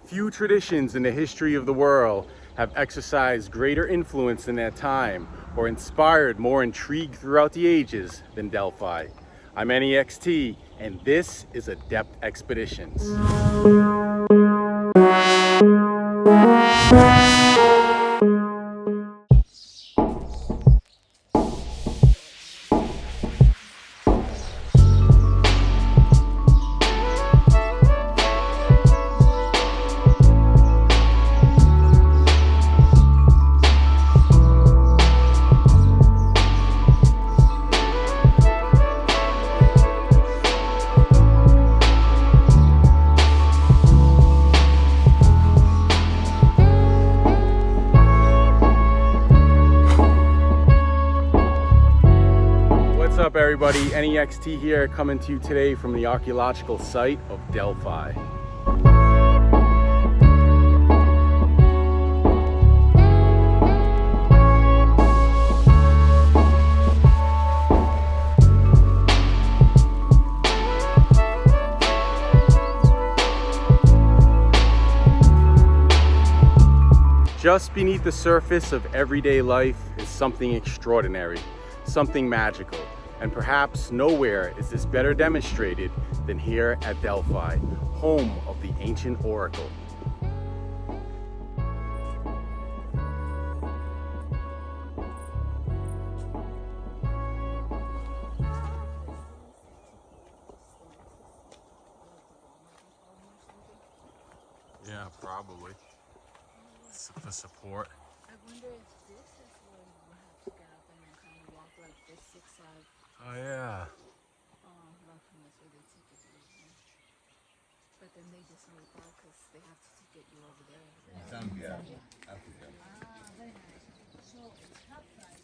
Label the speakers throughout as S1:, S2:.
S1: Few traditions in the history of the world have exercised greater influence in their time or inspired more intrigue throughout the ages than Delphi. I'm NEXT, and this is ADEPT Expeditions. What's up, everybody? NEXT here, coming to you today from the archaeological site of Delphi. Just beneath the surface of everyday life is something extraordinary, something magical. And perhaps nowhere is this better demonstrated than here at Delphi, home of the ancient oracle. Yeah, probably. For support.
S2: I wonder if this is where you will have to get up and then kind of walk like this zigzag.
S1: Oh yeah.
S2: Not from this way they take it over. But then they just leave out because they have to get you over there.
S3: Zambia, Africa.
S2: Very nice. So it's not right.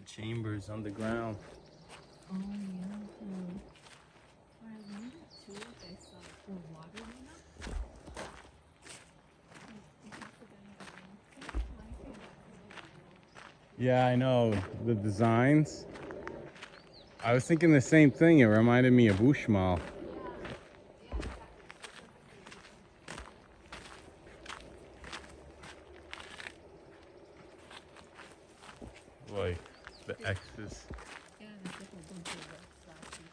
S1: Chambers underground.
S2: Oh, yeah. I wonder too if they saw the water,
S1: Yeah, I know. The designs. I was thinking the same thing. It reminded me of Uxmal. Like the X's.
S2: Yeah, there's like a bunch of statues.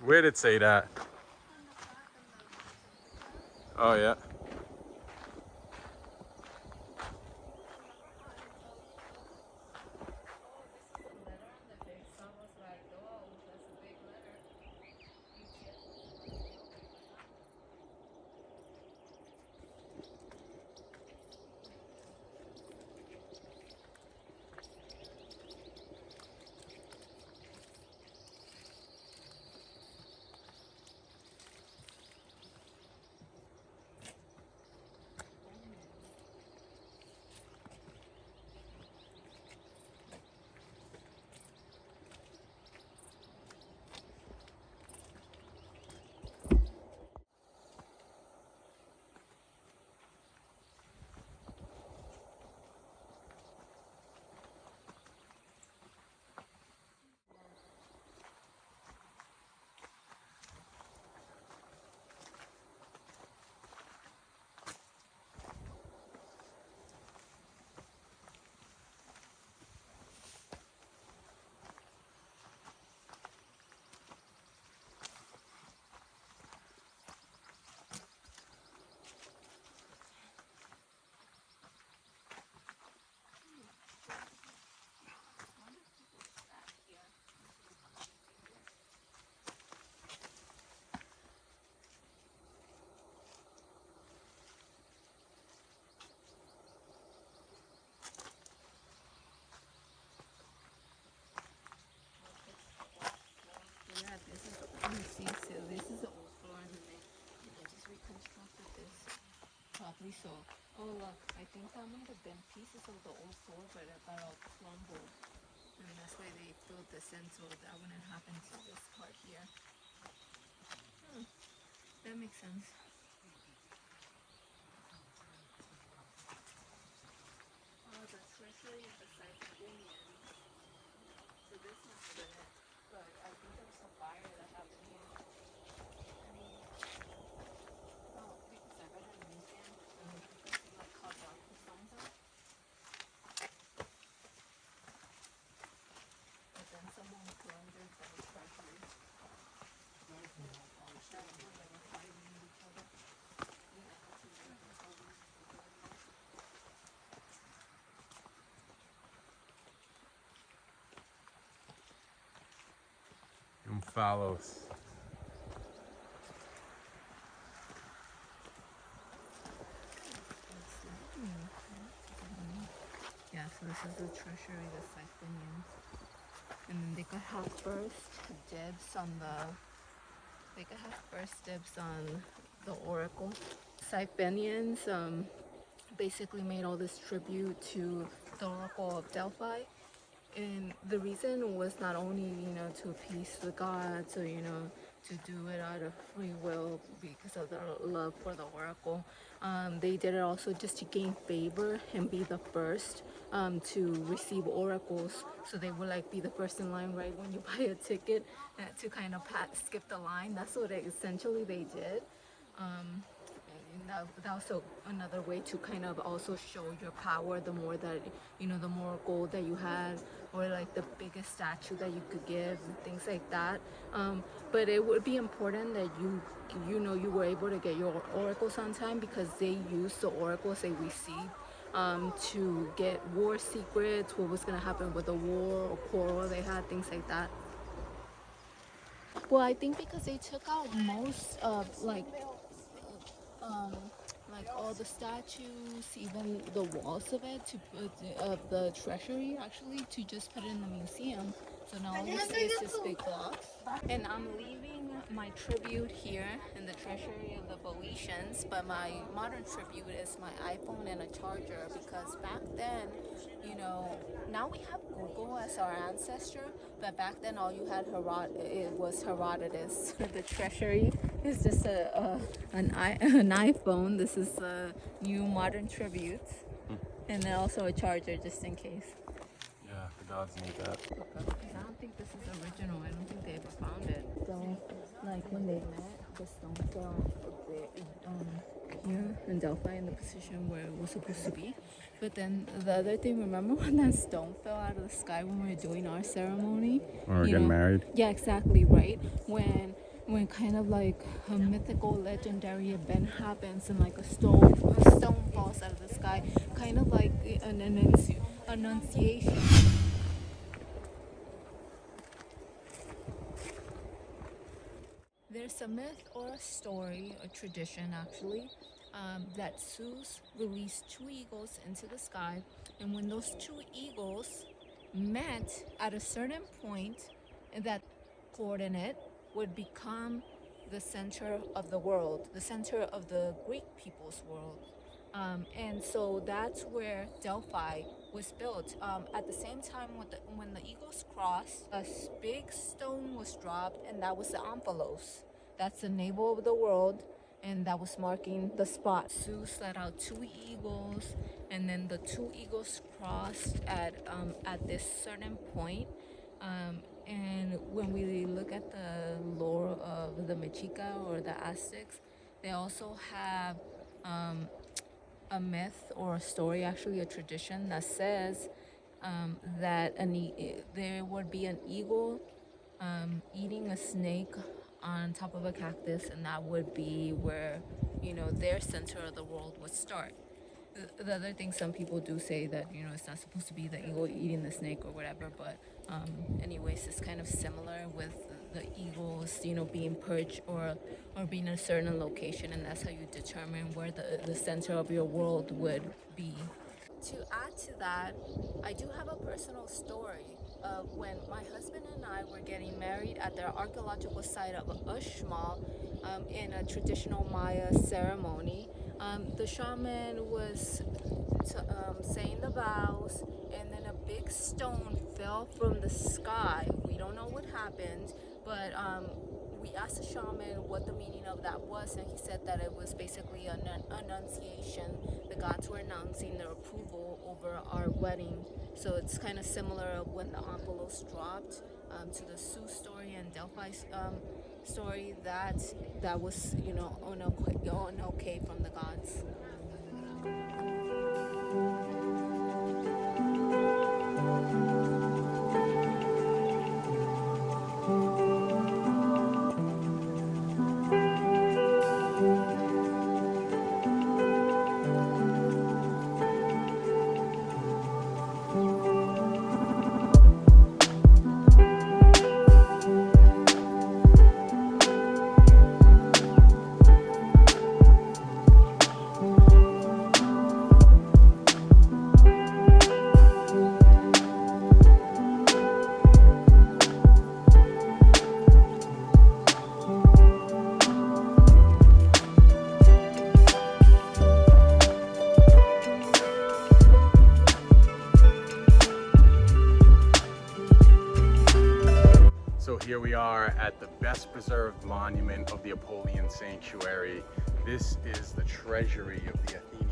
S1: Where did it say that? Oh yeah.
S2: So, oh look, I think that might have been pieces of the old sword, but it got all crumbled. And that's why they filled this in so that wouldn't happen to this part here. That makes sense. Oh, the treasury of the Athenians. So this must have been it. But I think there was a fire that happened here. I mean, oh, because I read in the museum, and you can see like how dark the stones are. But then someone plundered the treasury. That's where they were fighting each other.
S1: Omphalos.
S2: Yeah, so this is the treasury, the Athenians. And then they could have first dibs on the oracle. Scythians basically made all this tribute to the oracle of Delphi. And the reason was not only, to appease the gods or, to do it out of free will because of their love for the oracle. They did it also just to gain favor and be the first to receive oracles. So they would like be the first in line, right? When you buy a ticket to kind of skip the line. That's what essentially they did. And that was another way to kind of also show your power. The more that, the more gold that you had, or like the biggest statue that you could give, and things like that. But it would be important that you were able to get your oracles on time, because they used the oracles they received to get war secrets, what was going to happen with the war or quarrel they had, things like that. Well, I think because they took out most of like all the statues, even the walls of it, to put of the treasury actually, to just put it in the museum. So now all you see is this big box. And I'm leaving my tribute here in the treasury of the Boeotians, but my modern tribute is my iPhone and a charger, because back then, now we have Google as our ancestor, but back then all you had was Herodotus. The treasury is just an iPhone. This is a new modern tribute, and then also a charger just in case.
S1: Yeah, the gods need that.
S2: I don't think this is original. I don't think they ever found it. So, like when they met, the stone fell here in Delphi in the position where it was supposed to be. But then the other thing, remember when that stone fell out of the sky when we were doing our ceremony?
S1: When we're getting married?
S2: Yeah, exactly, right? When kind of like a mythical legendary event happens and like a stone falls out of the sky, kind of like an annunciation. There's a myth or a story, a tradition actually, that Zeus released two eagles into the sky, and when those two eagles met at a certain point, that coordinate would become the center of the world, the center of the Greek people's world. And so that's where Delphi was built. At the same time, when the eagles crossed, a big stone was dropped, and that was the Omphalos. That's the navel of the world, and that was marking the spot. Zeus let out two eagles, and then the two eagles crossed at this certain point. And when we look at the lore of the Mexica or the Aztecs, they also have a myth or a story, actually a tradition that says that there would be an eagle eating a snake on top of a cactus, and that would be where their center of the world would start. The other thing, some people do say that it's not supposed to be the eagle eating the snake or whatever, but anyways, it's kind of similar with the eagles being perched or being in a certain location, and that's how you determine where the center of your world would be. To add to that, I do have a personal story of when my husband and I were getting married at the archaeological site of Uxmal in a traditional Maya ceremony. The shaman was saying the vows, and then a big stone fell from the sky. We don't know what happened, but we asked the shaman what the meaning of that was, and he said that it was basically an annunciation. The gods were announcing their approval over our wedding. So it's kind of similar of when the Omphalos dropped to the Sioux story and Delphi story. That was, you know, an okay from the gods.
S1: So here we are at the best preserved monument of the Apollyon Sanctuary. This is the Treasury of the Athenians.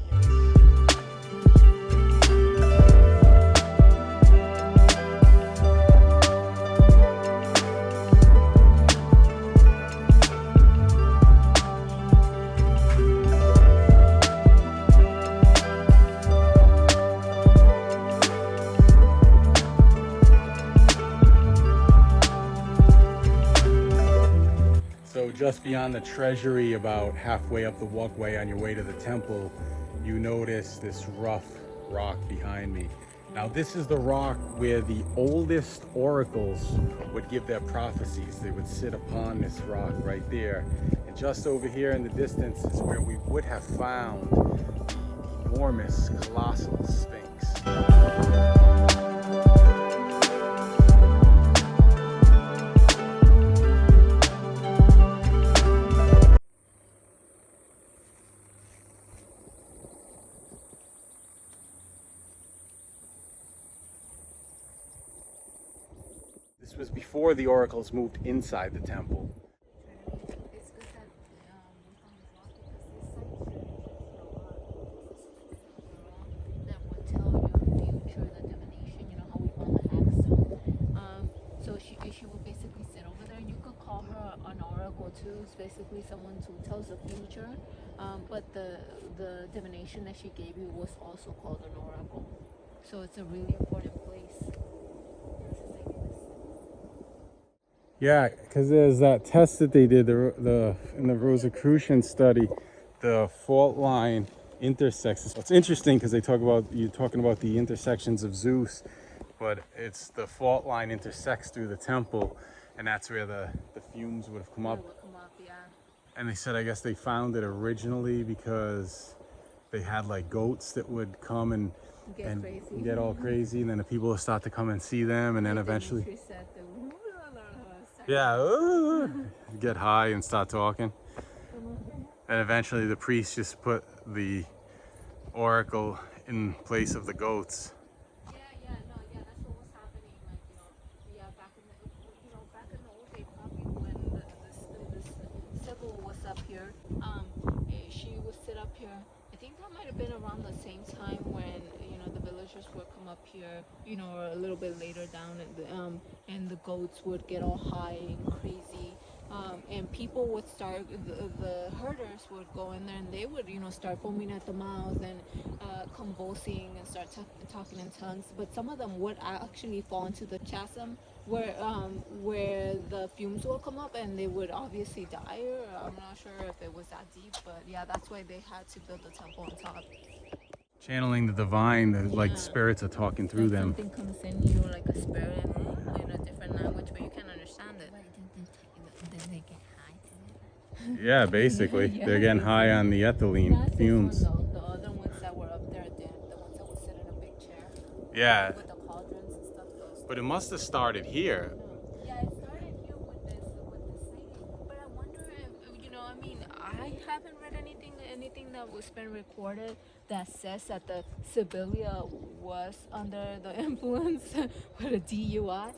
S1: So just beyond the treasury, about halfway up the walkway on your way to the temple, you notice this rough rock behind me. Now this is the rock where the oldest oracles would give their prophecies. They would sit upon this rock right there. And just over here in the distance is where we would have found the enormous, colossal Sphinx. This was before the oracles moved inside the temple.
S2: It's good that we found this rock because this that would tell you the future, the divination. You know how we found the Maxims. So she would basically sit over there. You could call her an oracle too. It's basically someone who tells the future. But the divination that she gave you was also called an oracle. So it's a really important place.
S1: Yeah, because there's that test that they did in the Rosicrucian study, the fault line intersects. It's interesting because you're talking about the intersections of Zeus, but it's the fault line intersects through the temple, and that's where the fumes would have come up.
S2: Yeah.
S1: And they said, I guess they found it originally because they had like goats that would come and get all crazy, and then the people would start to come and see them, and then eventually get high and start talking. And eventually the priest just put the oracle in place of the goats.
S2: That's what was happening. Like, back in the old day, probably when this Sybil was up here, she would sit up here. I think that might have been around the same time when the villagers would come up here, or a little bit later down, and the goats would get all high and crazy. And people would start, the herders would go in there and they would, start foaming at the mouth and convulsing and start talking in tongues. But some of them would actually fall into the chasm where the fumes will come up and they would obviously die. Or I'm not sure if it was that deep, but yeah, that's why they had to build the temple on top.
S1: Channeling the divine, like spirits are talking through them.
S2: Something comes in you like a spirit in a different language, but you can't understand it. Did they get high to it?
S1: Yeah, basically. They're getting high on the ethylene fumes.
S2: The other ones that were up there did. The ones that would sit in a big chair.
S1: Yeah.
S2: With the cauldrons and stuff.
S1: But it must have started here.
S2: Yeah, it started here with this singing. But I wonder if, I haven't read anything anything that was been recorded that says that the Sibylla was under the influence with a DUI.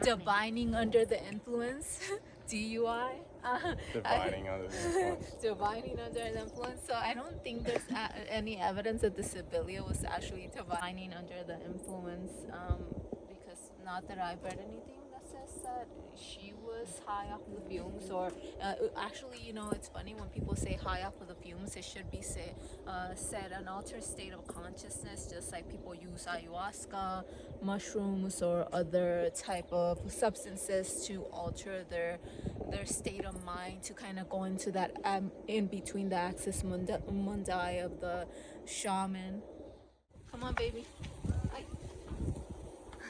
S2: Divining under the influence, DUI.
S1: Divining under the influence.
S2: Divining under the influence. So I don't think there's any evidence that the Sibylla was actually divining under the influence, because not that I've read anything that says that she was high off the fumes, or actually, you know, it's funny when people say high off of the fumes, it should be said an altered state of consciousness, just like people use ayahuasca, mushrooms, or other type of substances to alter their state of mind, to kind of go into that in between the axis mundi of the shaman. Come on, baby. Ay.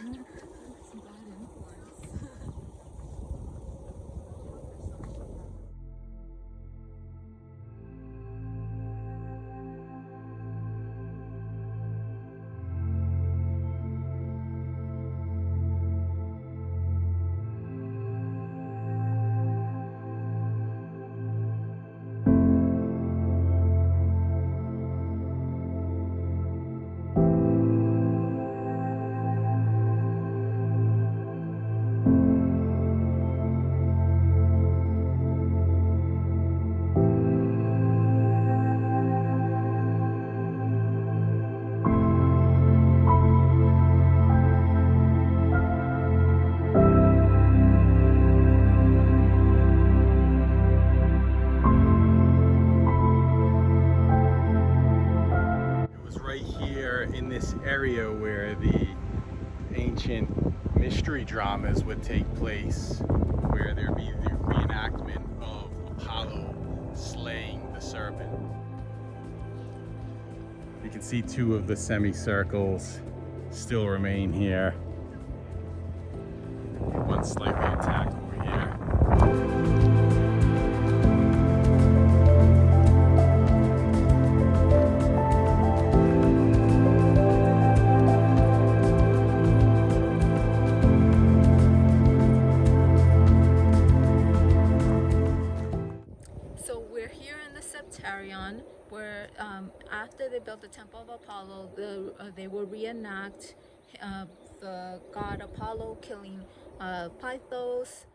S2: Some bad influence.
S1: In this area where the ancient mystery dramas would take place, where there'd be the reenactment of Apollo slaying the serpent. You can see two of the semicircles still remain here. One slightly intact over here.
S2: Where after they built the Temple of Apollo, they will reenact the god Apollo killing Pythos.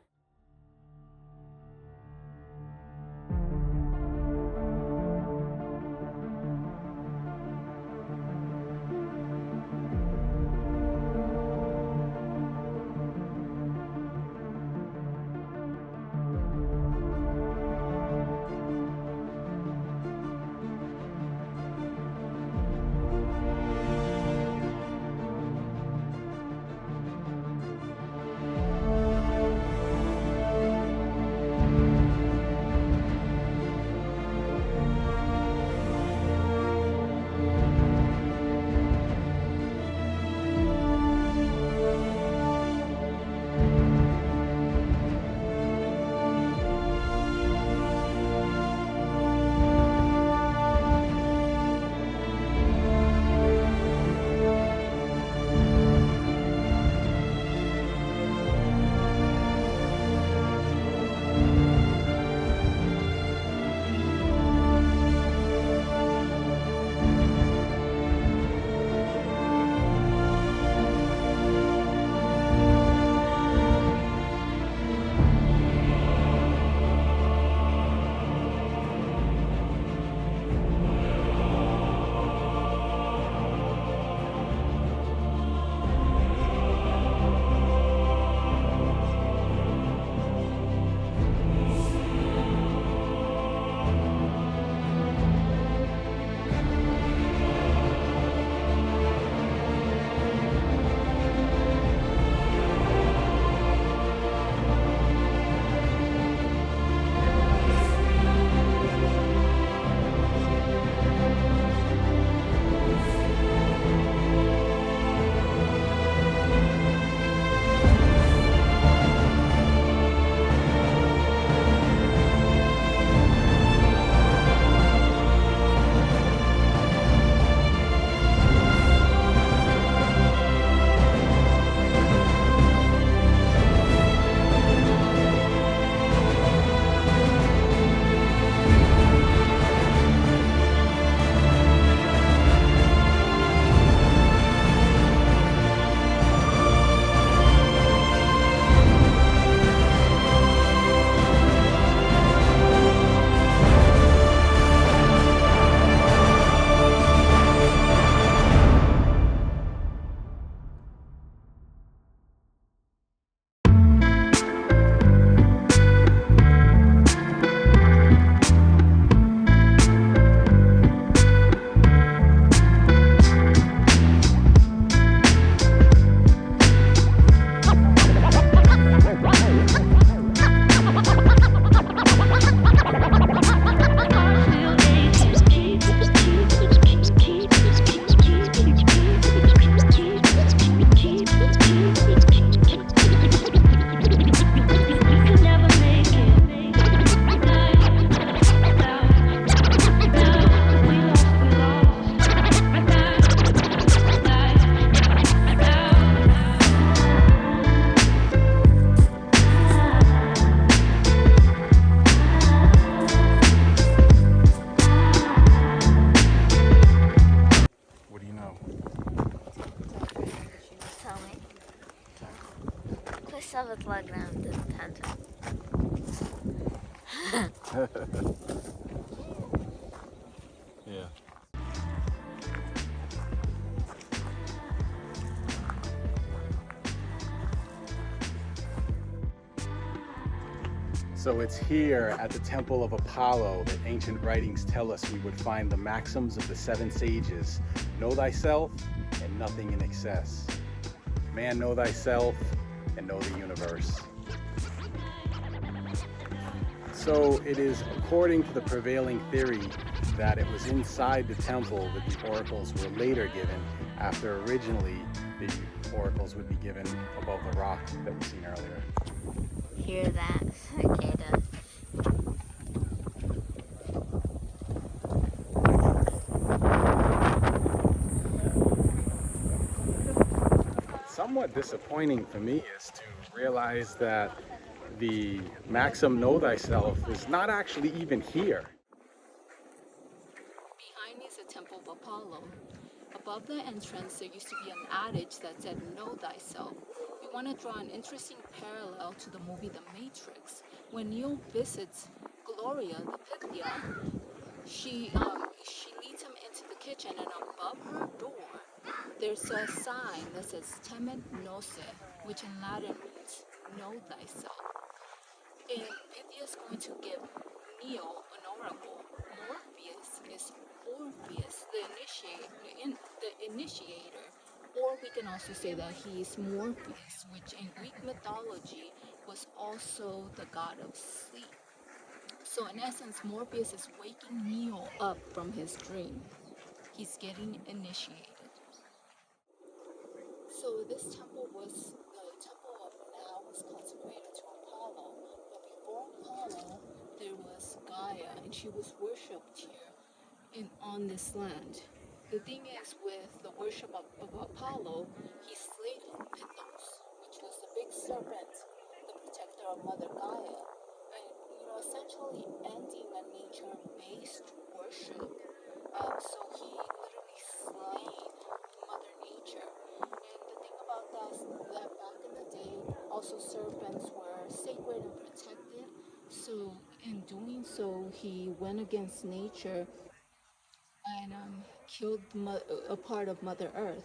S4: Savat Lagram the Tanta.
S1: Yeah. So it's here at the Temple of Apollo that ancient writings tell us we would find the maxims of the 7 sages. Know thyself and nothing in excess. Man, know thyself and know the universe. So it is according to the prevailing theory that it was inside the temple that the oracles were later given, after originally the oracles would be given above the rock that we've seen earlier.
S4: Hear that, cicada.
S1: Somewhat disappointing for me is to realize that the maxim know thyself is not actually even here.
S2: Behind me is the Temple of Apollo. Above the entrance, there used to be an adage that said, "Know thyself." We want to draw an interesting parallel to the movie The Matrix. When Neo visits Gloria, the Pythia, she leads him into the kitchen, and above her door, there's a sign that says "Temet Nose," which in Latin means "Know thyself." And Pythia is going to give Neo an oracle. Morpheus is Orpheus, the initiator. Or we can also say that he is Morpheus, which in Greek mythology was also the god of sleep. So in essence, Morpheus is waking Neo up from his dream. He's getting initiated. So this temple was, the temple of now was consecrated to Apollo. But before Apollo, there was Gaia, and she was worshipped here on this land. The thing is, with the worship of Apollo, he slayed Mythos, which was the big serpent, the protector of Mother Gaia, and essentially ending a nature-based worship. So he literally slayed Mother Nature. And the thing about that is that back in the day, also serpents were sacred and protected. So in doing so, he went against nature and killed a part of Mother Earth.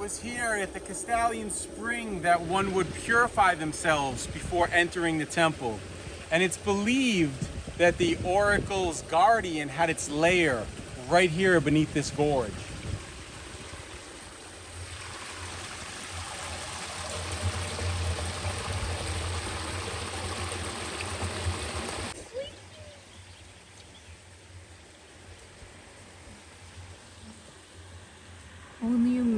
S1: was here at the Castalian spring that one would purify themselves before entering the temple. And it's believed that the oracle's guardian had its lair right here beneath this gorge.
S2: Only a